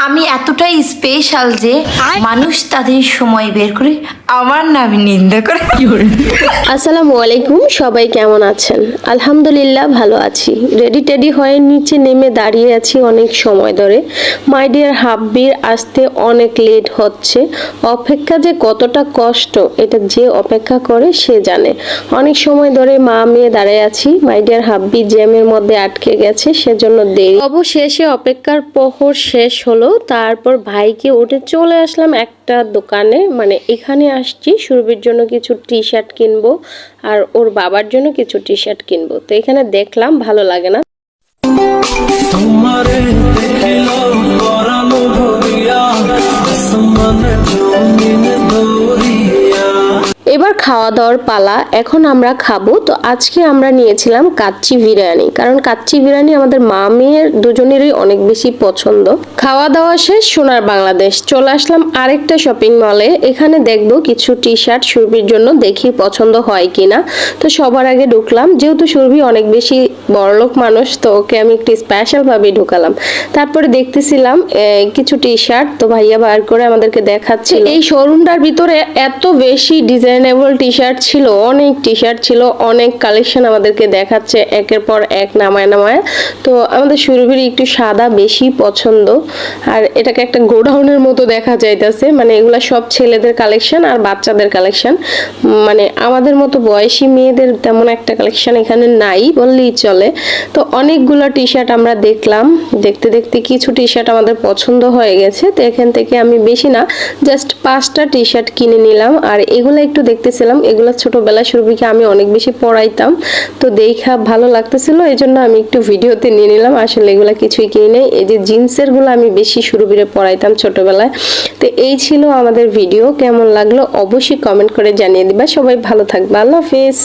আমি এতটাই স্পেশাল যে মানুষ তাদের সময় বের করে আমার নামে নিন্দা করে। আসসালামু আলাইকুম, সবাই কেমন আছেন? আলহামদুলিল্লাহ ভালো আছি। রেডি টেডি হয়ে নিচে নেমে দাঁড়িয়ে আছি অনেক সময় ধরে। মাই ডিয়ার হাব্বির আসতে অনেক লেট হচ্ছে। অপেক্ষা যে কতটা কষ্ট এটা যে অপেক্ষা করে সে জানে। অনেক সময় ধরে মা মেয়ে দাঁড়িয়ে আছি। মাই ডিয়ার হাব্বি জ্যামের মধ্যে আটকে গেছে, সেজন্য দেরি। অবশেষে অপেক্ষার প্রহর শেষ হলো। তারপর ভাইকে উঠে চলে আসলাম একটা দোকানে, মানে এখানে আসছি সুরভির জন্য কিছু টি শার্ট কিনবো আর ওর বাবার জন্য কিছু টি শার্ট কিনবো। তো এখানে দেখলাম ভালো লাগে না, তোমারে দেখিলো পরানো ভরিয়া আসমানে জমিন দরিয়া। এবার খাওয়া দাওয়ার পালা। এখন আমরা খাবো। তো আজকে আমরা নিয়েছিলাম কাচ্চি বিরিয়ানি, কারণ কাচ্চি বিরিয়ানি আমাদের মা মেয়ের দুজনেরই অনেক বেশি পছন্দ। খাওয়া দাওয়া শেষ, সোনার বাংলাদেশ চলে আসলাম আরেকটা শপিং মলে। এখানে দেখবো কিছু টি শার্ট সুরভির জন্য, দেখি পছন্দ হয় কিনা। তো সবার আগে ঢুকলাম, যেহেতু সুরভি অনেক বেশি বড়লোক মানুষ, তো ওকে আমি একটু স্পেশাল ভাবে ঢুকালাম। তারপরে দেখতেছিলাম কিছু টি শার্ট, তো ভাইয়া বার করে আমাদেরকে দেখাচ্ছে। এই শোরুমটার ভিতরে এত বেশি ডিজাইনেবল টি শার্ট ছিল, অনেক টি শার্ট ছিল, অনেক কালেকশন আমাদেরকে দেখাচ্ছে একের পর এক নামায় নামায়। তো আমাদের সুরভির একটু সাদা বেশি পছন্দ, আর এটাকে একটা গোডাউনের মতো দেখা যাইতেছে। মানে এগুলা সব ছেলেদের কালেকশন আর বাচ্চাদের কালেকশন, মানে আমাদের মতো বয়সী মেয়েদের তেমন একটা কালেকশন এখানে নাই বললেই চলে। তো অনেকগুলো টি শার্ট আমরা দেখলাম, দেখতে দেখতে কিছু টি শার্ট আমাদের পছন্দ হয়ে গেছে। তো এখান থেকে আমি বেশি না, জাস্ট 5টা টি শার্ট কিনে নিলাম। আর এগুলো একটু দেখতেছিলাম, এগুলো ছোটবেলায় সুরভিকে আমি অনেক বেশি পড়াইতাম, তো দেখা ভালো লাগতেছিল, এই জন্য আমি একটু ভিডিওতে নিয়ে নিলাম। আসলে এগুলা কিছুই কিনে নেই। এই যে জিন্সের গুলো আমি বেশি সুরভিরে পড়াইতাম ছোটবেলায়। তো এই ছিল আমাদের ভিডিও। কেমন লাগলো অবশ্যই কমেন্ট করে জানিয়ে দিবা। সবাই ভালো থাকবে। আল্লাহ হাফেজ।